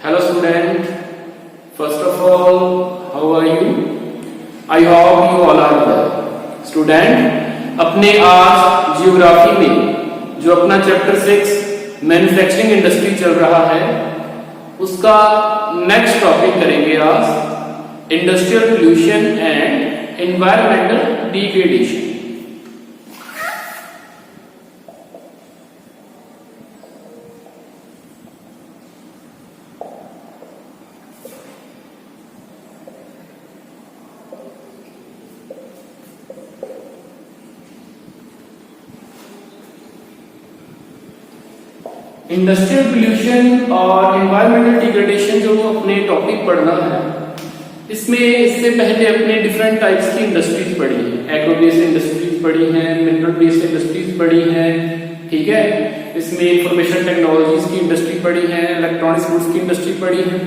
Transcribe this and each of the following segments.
Hello student, first of all, how are you? I hope you all are well. Student, अपने आज geography में जो अपना chapter 6 manufacturing industry चल रहा है उसका नेक्स्ट टॉपिक करेंगे आज industrial pollution and environmental degradation. Industrial pollution और एनवायरमेंटल डिग्रेडेशन जो अपने टॉपिक पढ़ना है, इसमें इससे पहले अपने डिफरेंट टाइप्स की इंडस्ट्रीज पढ़ी है। एग्रो बेस्ड इंडस्ट्रीज पढ़ी हैं, मिनरल बेस्ड इंडस्ट्रीज पढ़ी हैं, ठीक है। इसमें इंफॉर्मेशन टेक्नोलॉजीज की इंडस्ट्री पढ़ी है, इलेक्ट्रॉनिक्स गुड्स की इंडस्ट्री पढ़ी है।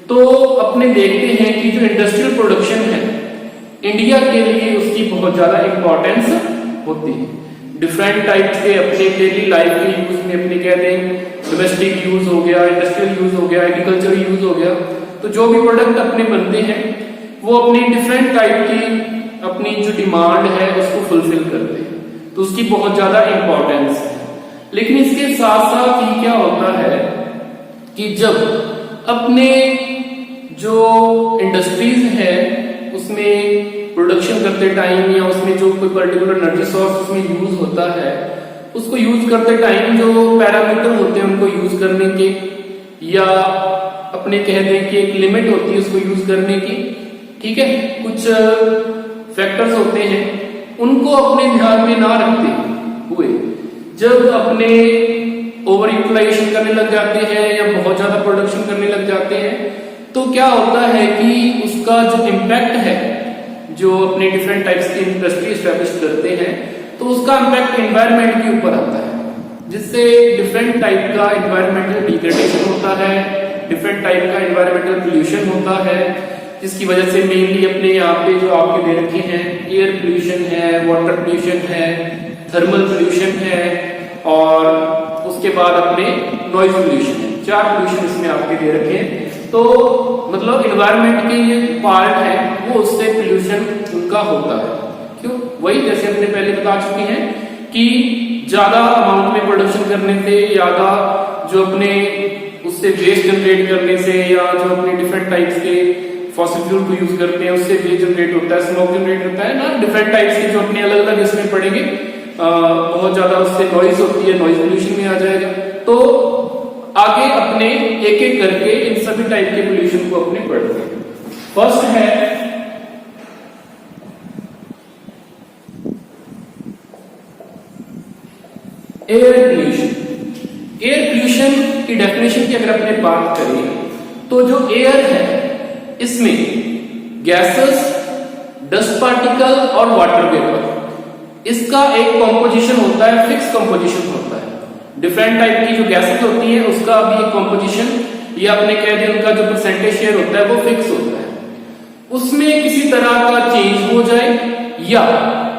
तो अपने देखते हैं कि जो इंडस्ट्रियल प्रोडक्शन है इंडिया के लिए उसकी बहुत ज्यादा इंपॉर्टेंस होती है। डिफरेंट टाइप के अपने डेली लाइफ के यूज में अपने कहते हैं डोमेस्टिक यूज हो गया, इंडस्ट्रियल यूज हो गया, एग्रीकल्चर यूज हो गया। तो जो भी प्रोडक्ट अपने बनते हैं वो अपनी डिफरेंट टाइप की अपनी जो डिमांड है उसको फुलफिल करते हैं, तो उसकी बहुत ज्यादा इंपॉर्टेंस है। लेकिन इसके साथ साथ ही क्या होता है कि जब अपने जो इंडस्ट्रीज है उसमें प्रोडक्शन करते टाइम या उसमें जो कोई पर्टिकुलर एनर्जी सोर्स उसमें यूज होता है, उसको यूज करते टाइम जो पैरामीटर होते हैं उनको यूज करने के या अपने कह दें कि एक लिमिट होती है उसको यूज करने की, ठीक है। कुछ फैक्टर्स होते हैं उनको अपने ध्यान में ना रखते हुए जब अपने ओवर यूटिलाइजेशन करने लग जाते हैं या बहुत ज्यादा प्रोडक्शन करने लग जाते हैं, तो क्या होता है कि उसका जो इम्पैक्ट है जो अपने डिफरेंट टाइप्स की इंडस्ट्री एस्टैब्लिश करते हैं तो उसका इम्पैक्ट एनवायरनमेंट के ऊपर आता है, जिससे डिफरेंट टाइप का एनवायरमेंटल डिग्रेडेशन होता है, डिफरेंट टाइप का एनवायरमेंटल पोल्यूशन होता है, जिसकी वजह से मेनली अपने यहाँ पे जो आपके दे रखे हैं एयर पोल्यूशन है, वाटर पोल्यूशन है, थर्मल पोल्यूशन है और उसके बाद अपने नॉइज पोल्यूशन है। 4 पोल्यूशन इसमें आपके दे रखे हैं। तो मतलब एनवायरनमेंट के ये पार्ट है वो उससे पोल्यूशन उनका होता है। क्यों? वही जैसे अपने पहले बता चुके हैं कि ज्यादा अमाउंट में प्रोडक्शन करने से, ज्यादा जो अपने उससे वेस्ट जनरेट करने से या जो अपने डिफरेंट टाइप्स के फॉसिल फ्यूल को यूज करते हैं उससे वेस्ट जनरेट होता है, स्मोक जनरेट होता है ना, डिफरेंट टाइप्स के जो अपने अलग अलग इसमें पड़ेंगे। बहुत ज्यादा उससे नॉइज होती है, नॉइज पोल्यूशन में आ जाएगा। तो आगे अपने एक एक करके इन सभी टाइप के पोल्यूशन को अपने पढ़ते हैं। फर्स्ट है एयर पोल्यूशन। एयर पोल्यूशन की डेफिनेशन की अगर अपने बात करें तो जो एयर है इसमें गैसेस, डस्ट पार्टिकल और वाटर वेपर, इसका एक कॉम्पोजिशन होता है, फिक्स कॉम्पोजिशन होता है। डिफरेंट टाइप की जो गैसेस होती है उसका भी एक कॉम्पोजिशन या अपने कह दें उनका जो परसेंटेज शेयर होता है वो फिक्स होता है। उसमें किसी तरह का चेंज हो जाए या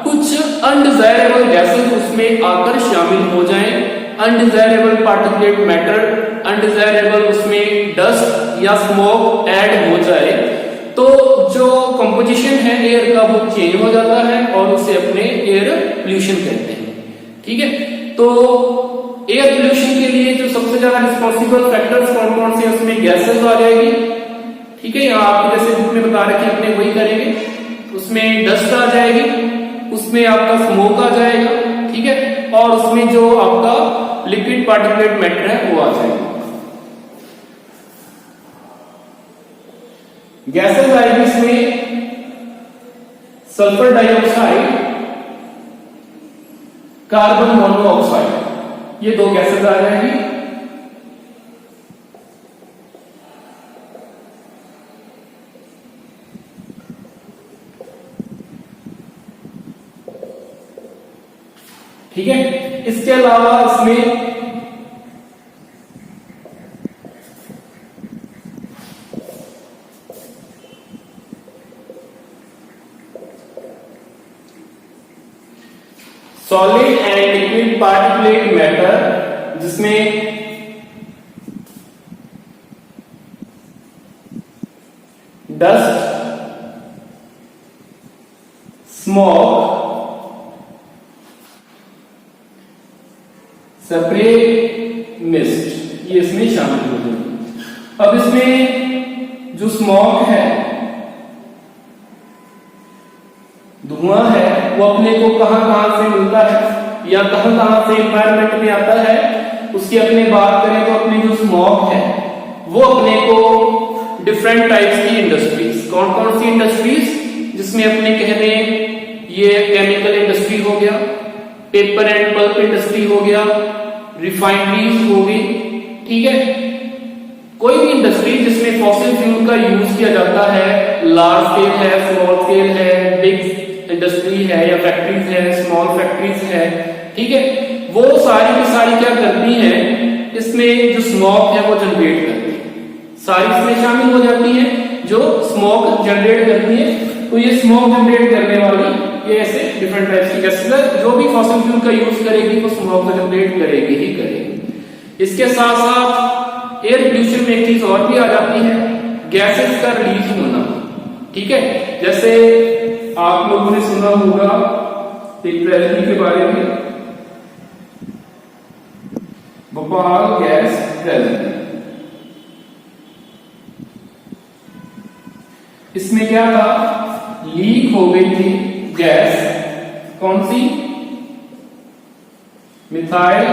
कुछ अनडिजायरेबल गैसेस उसमें आकर शामिल हो जाएं, अनडिजायरेबल पार्टिकुलेट मैटर, अनडिजायरेबल उसमें डस्ट या स्मोक ऐड हो जाए तो जो कंपोजिशन है एयर का वो चेंज हो जाता है और उसे अपने एयर पोल्यूशन कहते हैं, ठीक है। तो एयर पोल्यूशन के लिए जो सबसे ज्यादा रिस्पॉन्सिबल फैक्टर्स कौन कौन से, उसमें गैसेस आ जाएगी, ठीक है। यहाँ आप जैसे बुक में बता रखे अपने वही करेंगे। उसमें डस्ट आ जाएगी, उसमें आपका स्मोक आ जाएगा, ठीक है, और उसमें जो आपका लिक्विड पार्टिकुलेट मैटर है वो आ जाएगा। गैसेस आएगी इसमें सल्फर डाइऑक्साइड, कार्बन मोनोऑक्साइड, ये 2 गैसेस आ जाएंगी। ठीक है। इसके अलावा इसमें solid and liquid particulate matter, जिसमें डस्ट, स्मोक, स्प्रे, मिस्ट, ये इसमें शामिल हो जाएंगे। अब इसमें जो स्मोक है, धुआं है, वो अपने को कहां कहां से मिलता है या कहां कहां से एनवायरमेंट में आता है, उसकी अपने बात करें तो अपनी जो स्मोक है वो अपने को डिफरेंट टाइप्स की इंडस्ट्रीज, कौन कौन सी इंडस्ट्रीज, जिसमें अपने कह रहे हैं ये केमिकल इंडस्ट्री हो गया, पेपर एंड पल्प इंडस्ट्री हो गया, रिफाइनरीज हो गई, ठीक है। कोई भी इंडस्ट्री जिसमें फॉसिल फ्यूल का यूज किया जाता है, लार्ज स्केल है, स्मॉल स्केल है, बिग इंडस्ट्री है या फैक्ट्रीज है, स्मॉल फैक्ट्रीज है, ठीक है, वो सारी की सारी क्या करती हैं, इसमें जो स्मोक है वो जनरेट करती है, सारी इसमें शामिल हो जाती है जो स्मोक जनरेट करती है। तो ये स्मोक जनरेट करने वाली ये ऐसे डिफरेंट टाइप्स की गैसेस है, जो भी फॉसिल फ्यूल का यूज करेगी वो स्मोक को जनरेट करेगी ही करेगी। इसके साथ साथ एयर पोल्यूशन में एक चीज और भी आ जाती है, गैसेस का रिलीज होना, ठीक है। जैसे आप लोगों ने सुना होगा एक ट्रेजेडी के बारे में, भोपाल गैस ट्रेजेडी। इसमें क्या था, लीक हो गई थी गैस, कौन सी, मिथाइल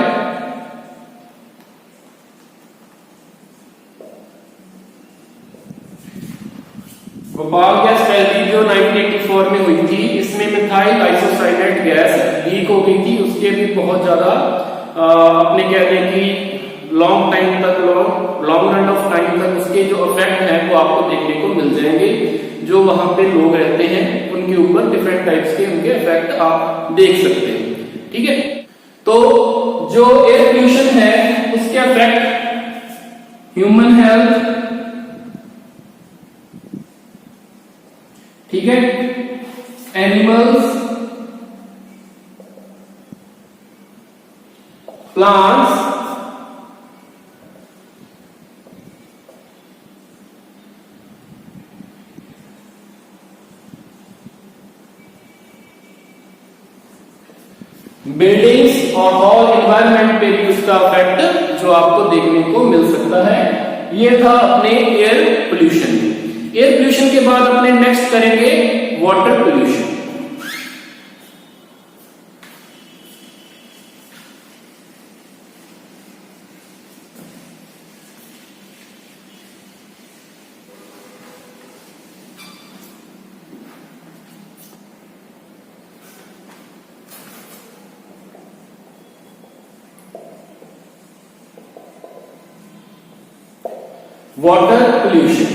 भोपाल गैस ट्रेजेडी जो 1984 में हुई थी, इसमें मिथाइल आइसोसाइनेट गैस लीक हो गई थी। उसके भी बहुत ज्यादा अपने कहते हैं कि लॉन्ग टाइम तक, लॉन्ग रन ऑफ टाइम तक उसके जो इफेक्ट है वो आपको देखने को मिल जाएंगे। जो वहां पे लोग रहते हैं उनके ऊपर डिफरेंट टाइप्स के उनके इफेक्ट आप देख सकते हैं, ठीक है। तो जो एयर पोल्यूशन है उसके इफेक्ट ह्यूमन हेल्थ, ठीक है, एनिमल्स, प्लांट्स, बिल्डिंग्स और ऑल एनवायरनमेंट पे भी उसका इफेक्ट जो आपको देखने को मिल सकता है। ये था अपने एयर पोल्यूशन। एयर पोल्यूशन के बाद अपने नेक्स्ट करेंगे water pollution. Water pollution,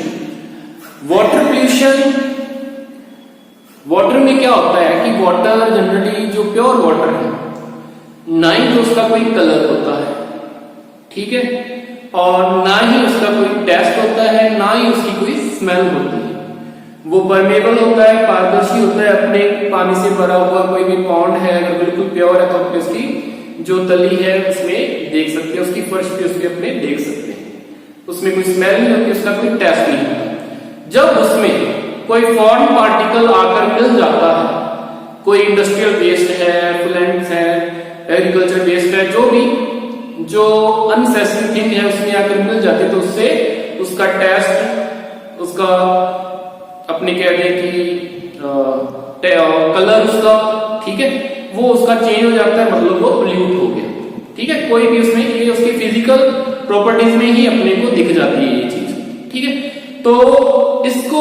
water pollution, water में क्या होता है कि वाटर जनरली जो प्योर वाटर है, ना ही तो उसका कोई कलर होता है, ठीक है, और ना ही उसका कोई टेस्ट होता है, ना ही उसकी कोई स्मेल होती है। वो परमेबल होता है, पारदर्शी होता है, अपने पानी से भरा हुआ कोई भी पॉन्ड है अगर बिल्कुल प्योर है तो अपने उसकी जो तली है उसमें देख सकते हैं, उसकी फर्श पे उसके अपने देख सकते हैं, उसमें कोई स्मेल नहीं होती, उसका कोई टेस्ट नहीं होता। जब उसमें कोई फॉरेन पार्टिकल आकर मिल जाता है, कोई इंडस्ट्रियल वेस्ट है, एफ्लुएंट्स है, एग्रीकल्चर वेस्ट है, जो भी जो अननेसेसरी थिंग है उसमें आकर मिल जाते तो उससे उसका टेस्ट, उसका अपने कह दें कि कलर उसका, ठीक है, वो उसका चेंज हो जाता है, मतलब वो पोल्यूट हो गया, ठीक है। कोई भी उसमें ये उसकी फिजिकल प्रॉपर्टीज में ही अपने को दिख जाती है ये चीज, ठीक है। तो इसको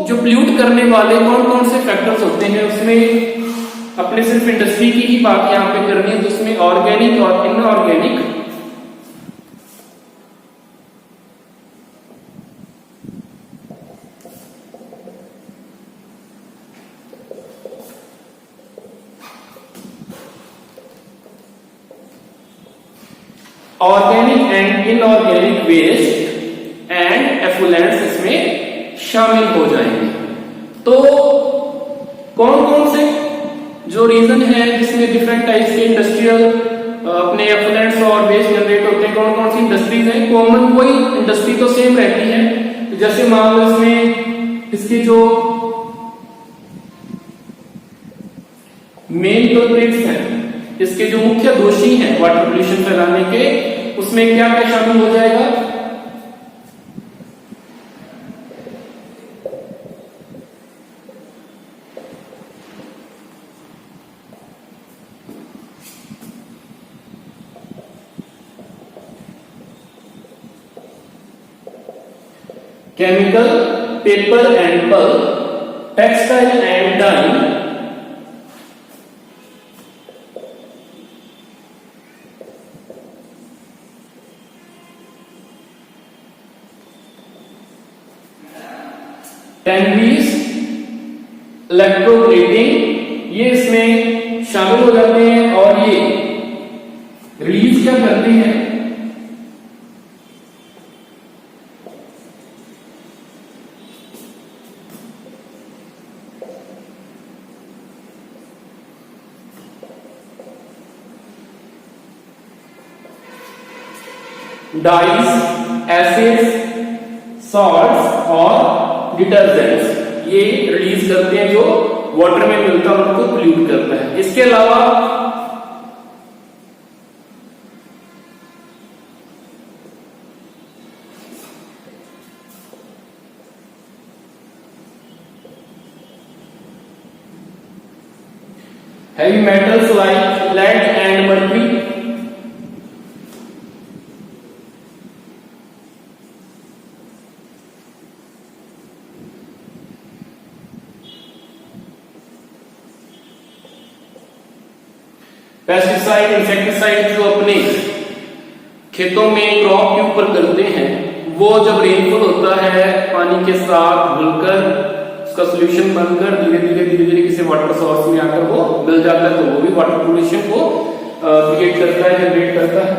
जो पोल्यूट करने वाले कौन कौन से फैक्टर्स होते हैं, उसमें अपने सिर्फ इंडस्ट्री की ही बात यहाँ पे करनी है, तो उसमें ऑर्गेनिक और inorganic organic and inorganic waste and effluents इसमें शामिल हो जाएंगे। तो कौन कौन से जो रीजन है जिसमें डिफरेंट टाइप्स के इंडस्ट्रियल अपने एफ्लुएंट्स और वेस्ट जनरेट होते हैं, कौन कौन सी इंडस्ट्रीज हैं, कॉमन कोई इंडस्ट्री तो सेम रहती है, जैसे मान लो इसमें इसके जो मेन कल्प्रिट्स हैं, इसके जो मुख्य दोषी हैं वाटर पोल्यूशन फैलाने के, उसमें क्या क्या शामिल हो जाएगा? Chemical, paper and pulp, textile and dye, tanneries, electroplating, ये इसमें शामिल हो जाते हैं और ये रिलीज क्या करते हैं? डाइज, एसिड्स, सॉल्ट्स और डिटर्जेंट्स, ये रिलीज करते हैं जो वाटर में मिलता है उनको पोल्यूट करता है। इसके अलावा heavy metals like lead and mercury, pesticide, insecticide जो अपने खेतों में क्रॉप के ऊपर करते हैं, वो जब रेनफॉल होता है पानी के साथ घुलकर उसका सोल्यूशन बनकर धीरे धीरे किसी वाटर सोर्स में आकर वो मिल जाता है, तो वो भी वाटर पोल्यूशन को क्रिएट करता है, जनरेट करता है।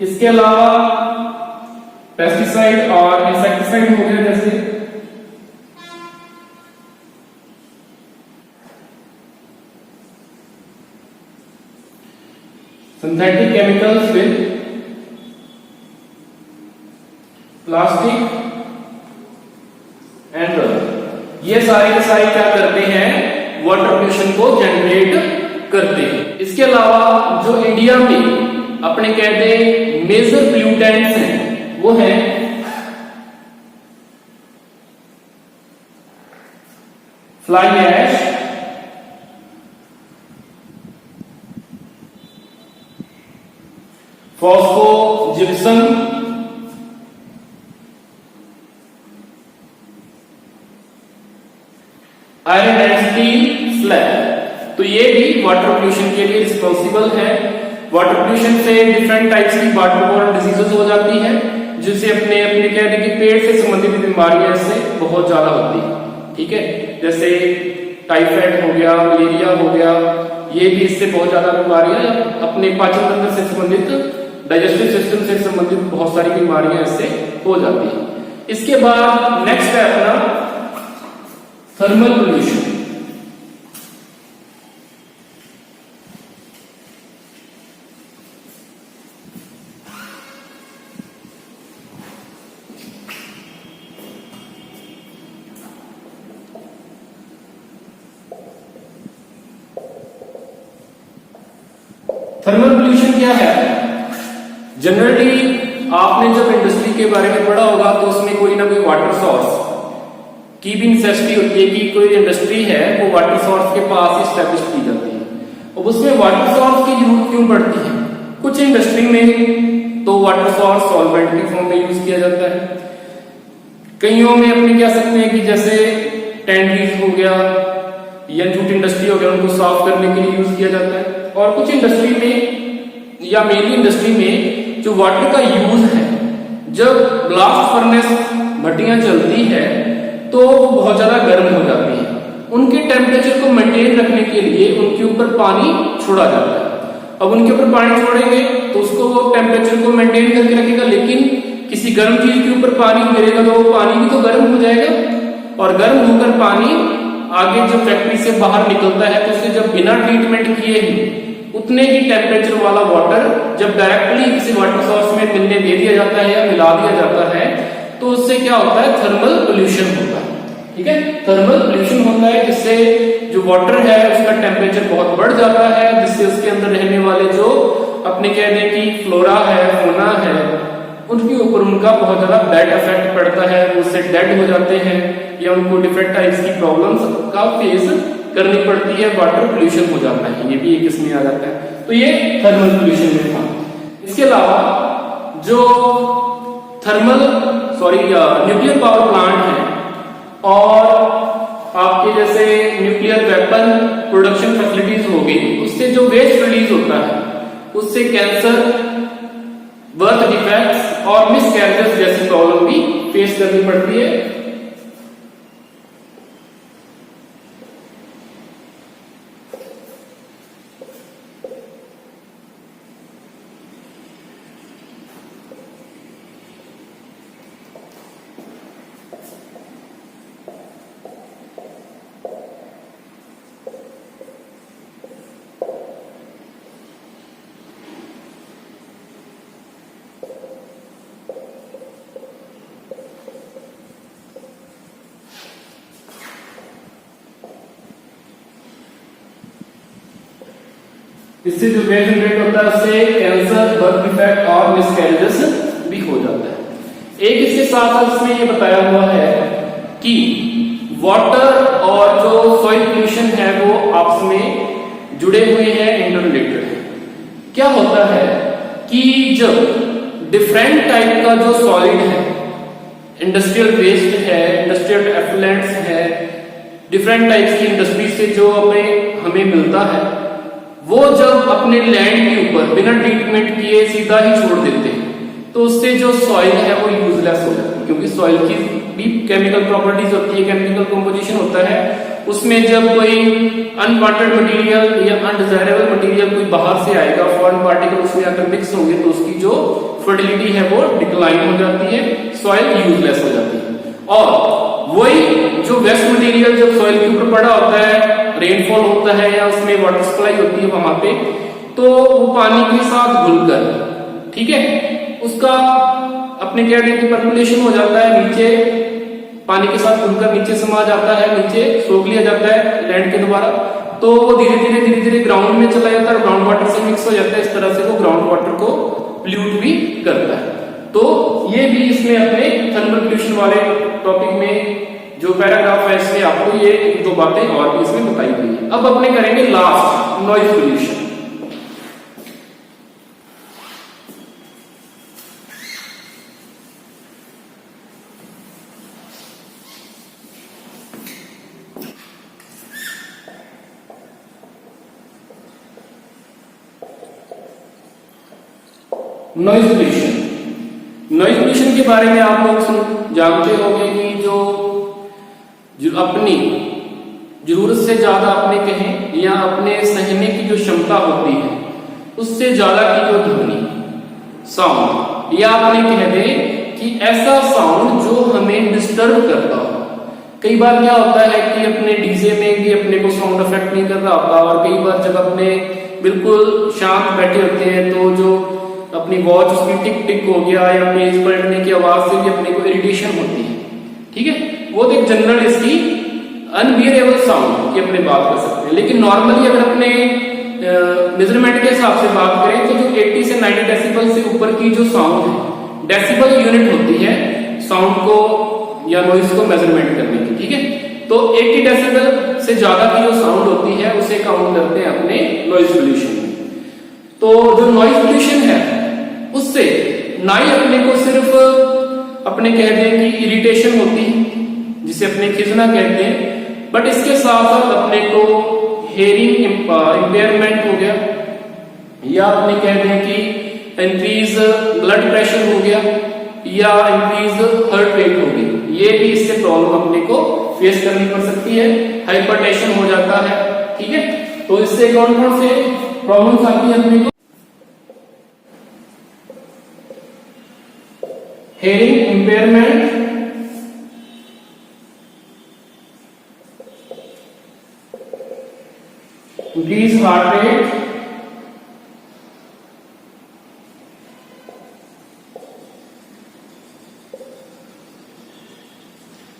इसके अलावा पेस्टिसाइड और इंसेक्टिसाइड हो गया, जैसे synthetic chemicals with plastic and rubber, ये सारे के सारे क्या करते हैं? वाटर पोल्यूशन को जनरेट करते हैं। इसके अलावा जो इंडिया में अपने कहते मेजर पोल्यूटेंट्स हैं वो है fly ash, phosphogypsum, iron and steel slag, तो ये भी वाटर पोल्यूशन के लिए रिस्पॉन्सिबल है। वाटर पोल्यूशन से डिफरेंट टाइप्स की वाटरबोर्न डिजीजेस हो जाती हैं, जिससे अपने अपने कह रहे कि पेट से संबंधित बीमारियां इससे बहुत ज्यादा होती है। ठीक है, जैसे टाइफाइड हो गया, मलेरिया हो गया, ये भी इससे बहुत ज्यादा बीमारियां, अपने पाचन तंत्र से संबंधित, डाइजेस्टिव सिस्टम से संबंधित बहुत सारी बीमारियां इससे हो जाती है। इसके बाद नेक्स्ट है अपना थर्मल पोल्यूशन। थर्मल पोल्यूशन क्या है? जनरली आपने जब इंडस्ट्री के बारे में पढ़ा होगा तो उसमें कोई ना कोई वाटर सोर्स की भी नेसेसिटी होती है कि कोई इंडस्ट्री है वो वाटर सोर्स के पास ही स्टैब्लिश की जाती है। अब उसमें वाटर सोर्स की जरूरत क्यों पड़ती है? कुछ इंडस्ट्री में तो वाटर सोर्स सॉल्वेंट के फॉर्म में यूज किया जाता है, कईयों में अपने कह सकते हैं कि जैसे टैंडरीज हो गया या जूट इंडस्ट्री हो गया, उनको साफ करने के लिए यूज किया जाता है। और कुछ इंडस्ट्री में या मेनली इंडस्ट्री में जो वाटर का यूज है, जब ब्लास्ट फर्नेस भट्टियां चलती है तो वो बहुत ज्यादा गर्म हो जाती है, उनके टेम्परेचर को मेंटेन रखने के लिए उनके ऊपर पानी छोड़ा जाता है। अब उनके ऊपर पानी छोड़ेंगे तो उसको वो टेम्परेचर को मेंटेन करके रखेगा, लेकिन किसी गर्म चीज के ऊपर पानी गिरेगा तो वो पानी भी तो गर्म हो जाएगा, और गर्म होकर पानी आगे जब फैक्ट्री से बाहर निकलता है तो उसे जब बिना ट्रीटमेंट किए ही उतने ही टेम्परेचर वाला वाटर जब डायरेक्टली किसी वाटर सोर्स में मिलने दे दिया जाता है या मिला दिया जाता है तो उससे क्या होता है? थर्मल पोल्यूशन होता है। ठीक है। थर्मल पोल्यूशन होता है जिससे जो वाटर है उसका टेम्परेचर बहुत बढ़ जाता है, जिससे उसके अंदर रहने वाले जो अपने कह दें कि फ्लोरा है, फौना है, उनके ऊपर उनका बहुत ज्यादा बैड इफेक्ट पड़ता है, वो उससे डेड हो जाते हैं या उनको डिफरेंट टाइप्स की प्रॉब्लम्स का फेस करनी पड़ती है, वाटर पोल्यूशन हो जाता है, ये भी एक इसमें आ जाता है। तो ये थर्मल पोल्यूशन में था। इसके अलावा जो न्यूक्लियर पावर प्लांट है और आपके जैसे न्यूक्लियर वेपन प्रोडक्शन फैसिलिटीज हो गई, उससे जो वेस्ट रिलीज होता है उससे कैंसर, बर्थ डिफेक्ट्स और मिसकैरेजेस जैसी प्रॉब्लम भी फेस करनी पड़ती है। इससे जो वेट जनरेट होता है उससे कैंसर, बर्थ डिफेक्ट और मिसकैरेजेस भी हो जाता है। एक इसके साथ साथ इसमें ये बताया हुआ है कि वाटर और जो सॉइल पोल्यूशन है वो आपस में जुड़े हुए हैं, इंटररिलेटेड है। क्या होता है कि जब डिफरेंट टाइप का जो सॉलिड है, इंडस्ट्रियल वेस्ट है, इंडस्ट्रियल एफ्लुएंट्स है, डिफरेंट टाइप्स की इंडस्ट्री से जो हमें मिलता है, वो जब अपने लैंड के ऊपर बिना ट्रीटमेंट किए सीधा ही छोड़ देते हैं तो उससे जो सॉइल है वो यूजलेस हो जाती है, क्योंकि सॉइल की भी केमिकल प्रॉपर्टीज होती है, केमिकल कंपोजिशन होता है। उसमें जब कोई अनवांटेड मटेरियल या अनडिजायरेबल मटेरियल कोई बाहर से आएगा, फॉरेन पार्टिकल उसमें आकर मिक्स होंगे तो उसकी जो फर्टिलिटी है वो डिक्लाइन हो जाती है, सॉइल यूजलेस हो जाती है। और वही जो वेस्ट मटेरियल जब सॉइल के ऊपर पड़ा होता है, रेनफॉल होता है या उसमें वाटर सप्लाई होती है वहां पे, तो वो पानी के साथ घुलकर, ठीक है, उसका अपने क्या कहते हैं परकुलेशन हो जाता है, नीचे पानी के साथ घुलकर नीचे समा जाता है, नीचे सोख लिया जाता है लैंड के द्वारा, तो वो धीरे धीरे ग्राउंड में चला जाता है, ग्राउंड वाटर से मिक्स हो जाता है। इस तरह से वो ग्राउंड वाटर को पोल्यूट भी करता है। तो ये भी इसमें अपने थर्मल पोल्यूशन वाले टॉपिक में जो पैराग्राफ है इसमें आपको ये एक दो बातें और भी इसमें बताई गई है। अब अपने करेंगे last, noise pollution. Noise pollution, noise pollution के बारे में आप लोग जानते होंगे कि जो अपनी जरूरत से ज्यादा अपने कहें या अपने सहने की जो क्षमता होती है उससे ज्यादा की जो ध्वनि, साउंड, या अपने कह दें कि ऐसा साउंड जो हमें डिस्टर्ब करता हो। कई बार क्या होता है कि अपने डीजे में भी अपने को साउंड इफेक्ट नहीं कर रहा होता, और कई बार जब अपने बिल्कुल शांत बैठे होते हैं तो जो अपनी वॉच उसकी टिक टिक हो गया या पेज पलटने की आवाज से भी अपने को इरिटेशन होती है, ठीक है। वो तो एक जनरल इसकी अनबियरेबल साउंड की अपने बात कर सकते हैं। लेकिन नॉर्मली अगर अपने मेजरमेंट के हिसाब से बात करें तो जो 80 से 90 डेसिबल से ऊपर की जो साउंड है, डेसिबल यूनिट होती है साउंड को या नॉइज को मेजरमेंट करने की, ठीक है। तो 80 डेसिबल से ज्यादा की जो साउंड होती है उसे काउंट करते हैं अपने नॉइज पोल्यूशन में। तो जो नॉइज पोल्यूशन है उससे ना ही अपने को सिर्फ अपने कह दें कि इरिटेशन होती है जिसे अपने खिजना कहते हैं, बट इसके साथ साथ अपने को हेयरिंग इंपेयरमेंट हो गया, या अपने कह दें कि इंक्रीज ब्लड प्रेशर हो गया, या इंक्रीज हार्ट रेट हो गई। ये भी इससे प्रॉब्लम अपने को फेस करनी पड़ सकती है, हाइपरटेंशन हो जाता है, ठीक है। तो इससे कौन कौन से प्रॉब्लम्स आती है अपने को? Hearing impairment, increase heart rate,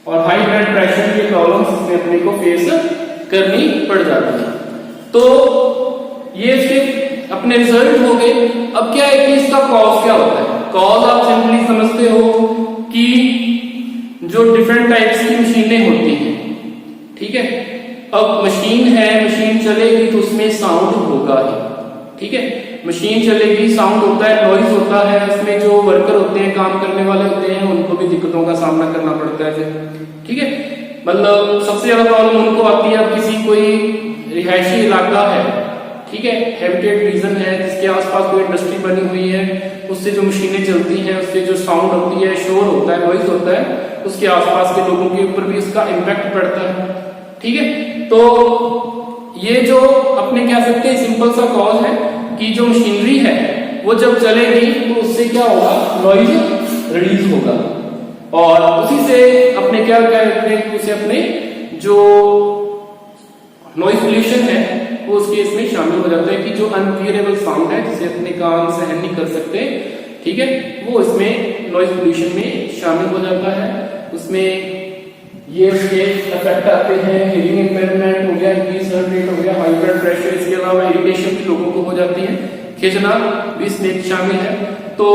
और हाई ब्लड प्रेशर की प्रॉब्लम्स इसमें अपने को फेस करनी पड़ जाती है। तो ये इसके अपने रिजल्ट हो गए। अब क्या है कि इसका कॉज क्या होता है? कॉज आप सिंपली समझते हो कि जो डिफरेंट टाइप्स की मशीनें होती हैं, ठीक है, अब मशीन है, मशीन चलेगी तो उसमें साउंड होगा ही, ठीक है, मशीन चलेगी, साउंड होता है, नॉइज होता है, उसमें जो वर्कर होते हैं, काम करने वाले होते हैं, उनको भी दिक्कतों का सामना करना पड़ता है फिर, ठीक है। मतलब सबसे ज्यादा प्रॉब्लम उनको आती है, अब किसी कोई रिहायशी इलाका है, ठीक है, हैबिटेट रीजन है, जिसके आसपास कोई इंडस्ट्री बनी हुई है, उससे जो मशीनें चलती हैं, उससे जो साउंड होती है, शोर होता है, नॉइज होता है, उसके आसपास के लोगों के ऊपर भी इसका इम्पैक्ट पड़ता है, ठीक है। तो ये जो अपने कह सकते हैं सिंपल सा कॉज है कि जो मशीनरी है वो जब चलेगी तो उससे क्या होगा, नॉइज रिलीज होगा, और उसी से अपने क्या कहते हैं, उसे अपने जो नॉइज पोल्यूशन है वो उसके इसमें शामिल हो जाता है कि जो अनहियरेबल साउंड है जिसे अपने कान सहन नहीं कर सकते, ठीक है, वो इसमें नॉइज पोल्यूशन में शामिल हो जाता है। उसमें ये उसके इफेक्ट आते हैं, हियरिंग इम्पेयरमेंट हो गया, इंक्रीज हार्ट रेट हो गया, हाई ब्लड प्रेशर, इसके अलावा इरिटेशन भी लोगों को हो जाती है, खींचना भी इसमें शामिल है। तो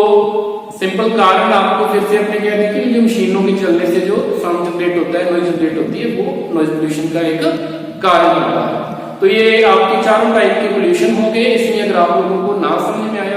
सिंपल कारण आपको फिर से अपने क्या देखिए, जो मशीनों के चलने से जो साउंड जनरेट होता है, नॉइज जनरेट होती है, वो नॉइज पोल्यूशन का एक कारण होता है। तो ये आपके चारों टाइप के पोल्यूशन हो गए। इसमें अगर आप लोगों को ना समझ में आए